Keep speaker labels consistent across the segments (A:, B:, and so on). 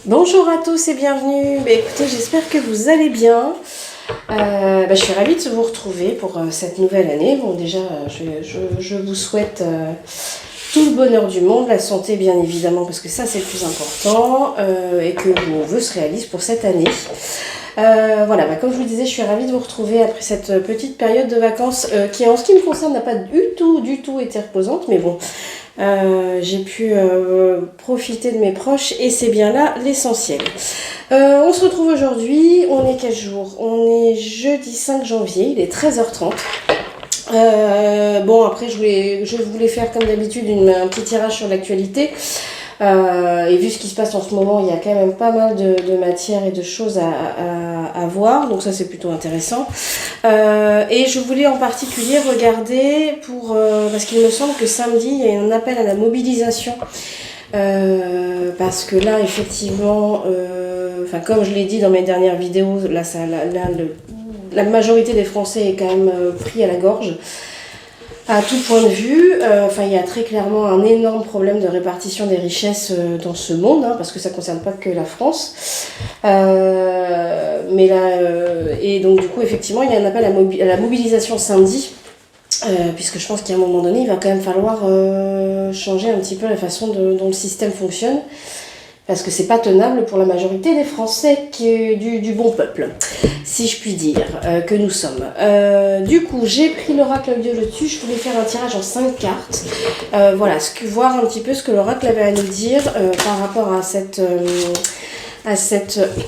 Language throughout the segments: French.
A: Bonjour à tous et bienvenue. Écoutez, j'espère que vous allez bien. Je suis ravie de vous retrouver pour cette nouvelle année. Bon, déjà, je vous souhaite tout le bonheur du monde, la santé bien évidemment, parce que ça c'est le plus important, et que vos vœux se réalisent pour cette année. Comme je vous disais, je suis ravie de vous retrouver après cette petite période de vacances qui, en ce qui me concerne, n'a pas du tout été reposante, mais bon. J'ai pu profiter de mes proches et c'est bien là l'essentiel. On se retrouve aujourd'hui, on est quel jour? On est jeudi 5 janvier, il est 13h30. Après je voulais faire comme d'habitude un petit tirage sur l'actualité. Et vu ce qui se passe en ce moment, il y a quand même pas mal de matière et de choses à voir, donc ça c'est plutôt intéressant. Et je voulais en particulier regarder parce qu'il me semble que samedi il y a un appel à la mobilisation. Parce que là effectivement, comme je l'ai dit dans mes dernières vidéos, la majorité des Français est quand même pris à la gorge. À tout point de vue, il y a très clairement un énorme problème de répartition des richesses dans ce monde, parce que ça ne concerne pas que la France. Et donc du coup, effectivement, il y a un appel à la mobilisation samedi, puisque je pense qu'à un moment donné, il va quand même falloir changer un petit peu la façon dont le système fonctionne. Parce que c'est pas tenable pour la majorité des Français du bon peuple, si je puis dire, que nous sommes. Du coup, j'ai pris l'oracle de dessus, je voulais faire un tirage en 5 cartes. Voir un petit peu ce que l'oracle avait à nous dire par rapport à cette...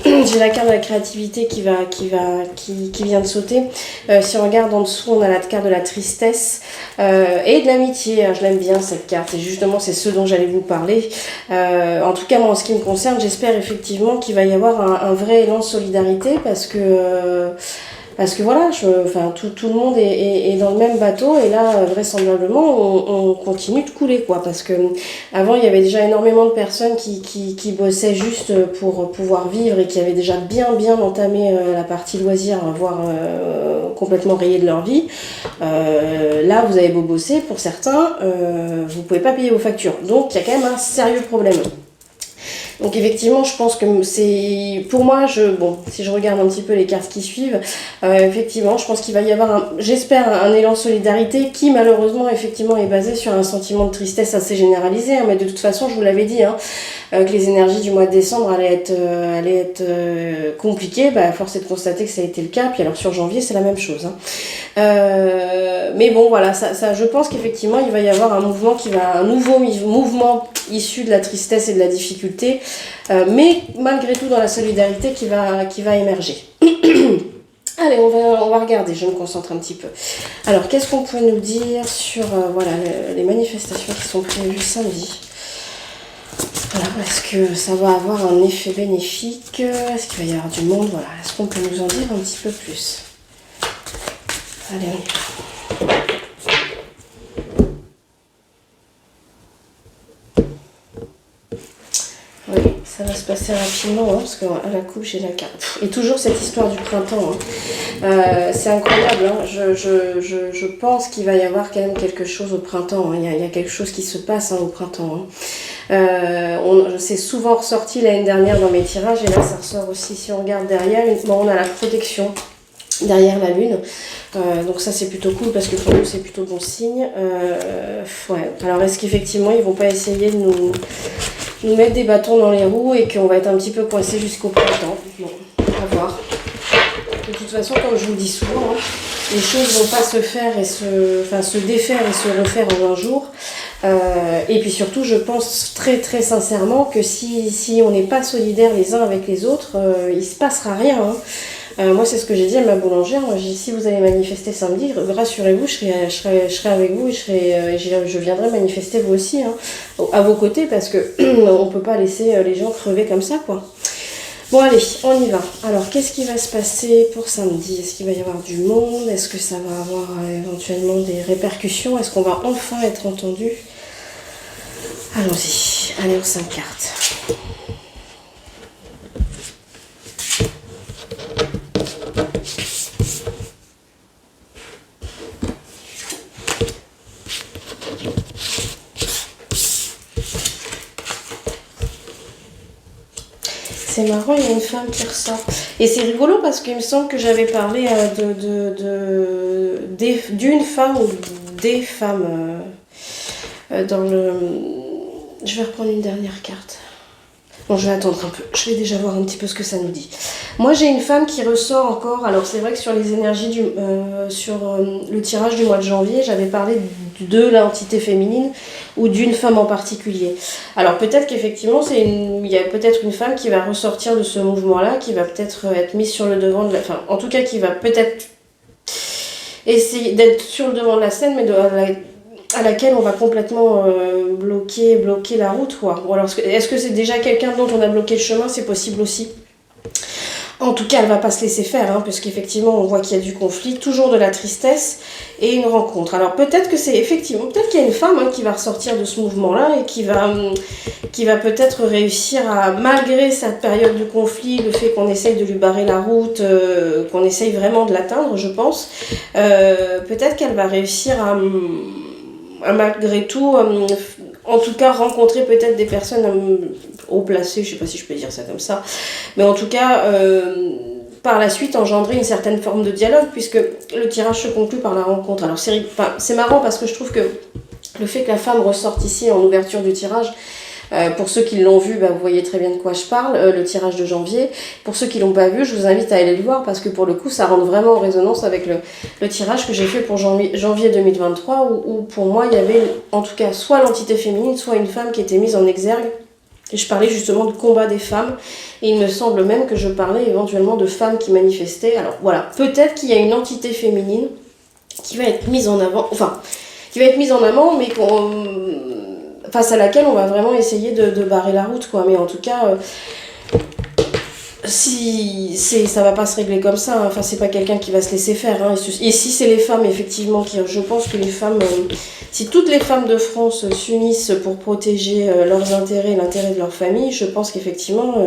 A: j'ai la carte de la créativité qui vient de sauter. Si on regarde en dessous, on a la carte de la tristesse et de l'amitié. Je l'aime bien cette carte, et justement c'est ce dont j'allais vous parler. En tout cas, moi en ce qui me concerne, j'espère effectivement qu'il va y avoir un vrai élan de solidarité, parce que voilà, tout le monde est dans le même bateau, et là vraisemblablement on continue de couler, quoi, parce que avant il y avait déjà énormément de personnes qui bossaient juste pour pouvoir vivre, et qui avaient déjà bien entamé la partie loisir, voire complètement rayé de leur vie. Là vous avez beau bosser, pour certains vous pouvez pas payer vos factures, donc il y a quand même un sérieux problème. Donc effectivement, je pense que c'est... Pour moi, si je regarde un petit peu les cartes qui suivent, effectivement, je pense qu'il va y avoir, j'espère, un élan de solidarité qui, malheureusement, effectivement, est basé sur un sentiment de tristesse assez généralisé. Mais de toute façon, je vous l'avais dit, que les énergies du mois de décembre allaient être compliquées. Force est de constater que ça a été le cas. Puis alors sur janvier, c'est la même chose. Mais bon, voilà, ça, je pense qu'effectivement, il va y avoir un nouveau mouvement issu de la tristesse et de la difficulté, mais malgré tout dans la solidarité qui va émerger. Allez, on va regarder, je me concentre un petit peu. Alors, qu'est-ce qu'on peut nous dire sur les manifestations qui sont prévues samedi? Voilà, est-ce que ça va avoir un effet bénéfique? Est-ce qu'il va y avoir du monde? Voilà, est-ce qu'on peut nous en dire un petit peu plus? Allez, on y va. Oui, ça va se passer rapidement, parce qu'à la coupe j'ai la carte. Et toujours cette histoire du printemps. C'est incroyable. Je pense qu'il va y avoir quand même quelque chose au printemps. Il y a quelque chose qui se passe au printemps. C'est souvent ressorti l'année dernière dans mes tirages, et là ça ressort aussi. Si on regarde derrière, on a la protection derrière la lune. Donc ça c'est plutôt cool, parce que pour nous c'est plutôt bon signe. Alors est-ce qu'effectivement ils vont pas essayer de nous mettre des bâtons dans les roues, et qu'on va être un petit peu coincé jusqu'au printemps? Bon, à voir. De toute façon, comme je vous le dis souvent, les choses vont pas se faire se défaire et se refaire en un jour. Et puis surtout, je pense très très sincèrement que si on n'est pas solidaires les uns avec les autres, il se passera rien. Moi, c'est ce que j'ai dit à ma boulangère. Moi, j'ai dit, si vous allez manifester samedi, rassurez-vous, je serai avec vous, et je viendrai manifester vous aussi, à vos côtés, parce que on peut pas laisser les gens crever comme ça, quoi. Bon, allez, on y va. Alors, qu'est-ce qui va se passer pour samedi? Est-ce qu'il va y avoir du monde? Est-ce que ça va avoir éventuellement des répercussions? Est-ce qu'on va enfin être entendu? Allons-y. Allez, aux 5 cartes. C'est marrant, il y a une femme qui ressort. Et c'est rigolo parce qu'il me semble que j'avais parlé d'une femme ou des femmes dans le... Je vais reprendre une dernière carte. Bon, je vais attendre un peu. Je vais déjà voir un petit peu ce que ça nous dit. Moi, j'ai une femme qui ressort encore. Alors, c'est vrai que sur les énergies le tirage du mois de janvier, j'avais parlé de l'entité féminine ou d'une femme en particulier. Alors, peut-être qu'effectivement, il y a peut-être une femme qui va ressortir de ce mouvement-là, qui va peut-être être mise sur le devant de la... Enfin, en tout cas, qui va peut-être essayer d'être sur le devant de la scène, mais à laquelle on va complètement bloquer la route, quoi. Ou alors, est-ce que c'est déjà quelqu'un dont on a bloqué le chemin? C'est possible aussi. En tout cas, elle va pas se laisser faire, hein, parce qu'effectivement, on voit qu'il y a du conflit, toujours de la tristesse et une rencontre. Alors peut-être que c'est effectivement, peut-être qu'il y a une femme qui va ressortir de ce mouvement-là et qui va peut-être réussir à, malgré cette période de conflit, le fait qu'on essaye de lui barrer la route, qu'on essaye vraiment de l'atteindre, je pense, peut-être qu'elle va réussir à malgré tout, en tout cas rencontrer peut-être des personnes haut placées, je sais pas si je peux dire ça comme ça, mais en tout cas par la suite engendrer une certaine forme de dialogue, puisque le tirage se conclut par la rencontre. Alors c'est marrant parce que je trouve que le fait que la femme ressorte ici en ouverture du tirage, pour ceux qui l'ont vu, vous voyez très bien de quoi je parle, le tirage de janvier. Pour ceux qui l'ont pas vu, je vous invite à aller le voir parce que pour le coup, ça rentre vraiment en résonance avec le tirage que j'ai fait pour janvier 2023 où pour moi, il y avait en tout cas soit l'entité féminine, soit une femme qui était mise en exergue. Et je parlais justement de combat des femmes. Et il me semble même que je parlais éventuellement de femmes qui manifestaient. Alors voilà, peut-être qu'il y a une entité féminine qui va être mise en avant, mais face à laquelle on va vraiment essayer de barrer la route, quoi. Mais en tout cas, ça va pas se régler comme ça, hein. Enfin, c'est pas quelqu'un qui va se laisser faire, hein. Et si c'est les femmes, effectivement, je pense que les femmes, si toutes les femmes de France s'unissent pour protéger leurs intérêts et l'intérêt de leur famille, je pense qu'effectivement,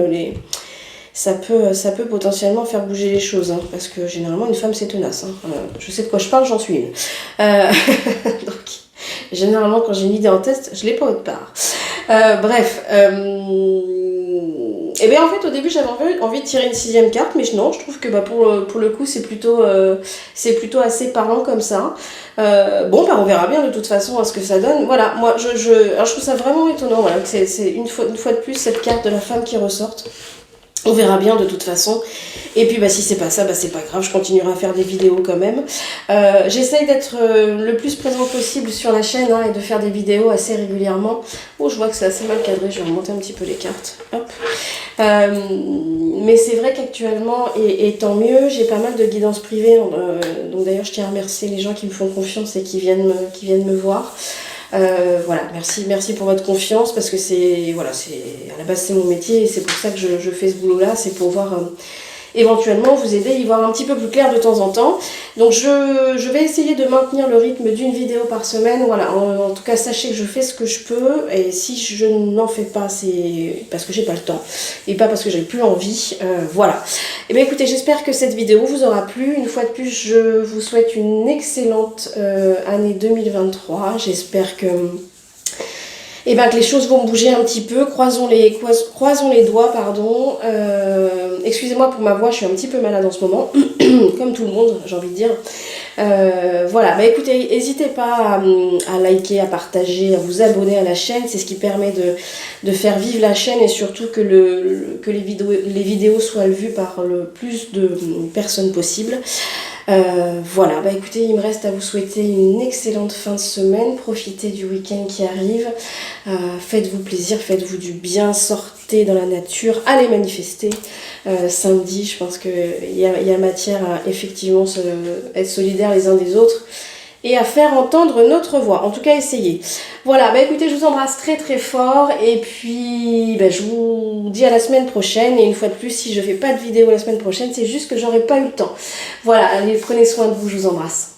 A: ça peut potentiellement faire bouger les choses, hein, parce que généralement, une femme, c'est tenace, hein. Je sais de quoi je parle, j'en suis une. Donc, généralement, quand j'ai une idée en tête, je l'ai pas autre part. Bref. Et bien en fait, au début, j'avais envie de tirer une 6e carte, mais non, je trouve que pour le coup, c'est plutôt assez parlant comme ça. On verra bien de toute façon ce que ça donne. Voilà, moi, alors, je trouve ça vraiment étonnant, voilà, que c'est une fois de plus cette carte de la femme qui ressorte. On verra bien de toute façon. Et puis si c'est pas ça, c'est pas grave, je continuerai à faire des vidéos quand même. J'essaye d'être le plus présent possible sur la chaîne, hein, et de faire des vidéos assez régulièrement. Oh, je vois que c'est assez mal cadré, je vais remonter un petit peu les cartes. Hop. Mais c'est vrai qu'actuellement, et tant mieux, j'ai pas mal de guidances privées. Donc d'ailleurs, je tiens à remercier les gens qui me font confiance et qui viennent me voir. Voilà, merci pour votre confiance, parce que à la base c'est mon métier et c'est pour ça que je fais ce boulot là, c'est pour voir éventuellement vous aider à y voir un petit peu plus clair de temps en temps. Donc je vais essayer de maintenir le rythme d'une vidéo par semaine. Voilà, en tout cas sachez que je fais ce que je peux, et si je n'en fais pas, c'est parce que j'ai pas le temps et pas parce que j'ai plus envie. Voilà. Et bien écoutez, j'espère que cette vidéo vous aura plu. Une fois de plus, je vous souhaite une excellente année 2023. J'espère que les choses vont bouger un petit peu, croisons les doigts, pardon. Excusez-moi pour ma voix, je suis un petit peu malade en ce moment, comme tout le monde, j'ai envie de dire. Voilà, écoutez, n'hésitez pas à liker, à partager, à vous abonner à la chaîne, c'est ce qui permet de faire vivre la chaîne et surtout que les vidéos soient vues par le plus de personnes possible. Voilà, écoutez, il me reste à vous souhaiter une excellente fin de semaine, profitez du week-end qui arrive, faites-vous plaisir, faites-vous du bien, sortez dans la nature, allez manifester samedi. Je pense qu'il y a matière à effectivement être solidaires les uns des autres et à faire entendre notre voix, en tout cas essayez. Voilà, écoutez, je vous embrasse très très fort, et puis je vous dis à la semaine prochaine. Et une fois de plus, si je fais pas de vidéo la semaine prochaine, c'est juste que j'aurai pas eu le temps. Voilà, allez, prenez soin de vous, je vous embrasse.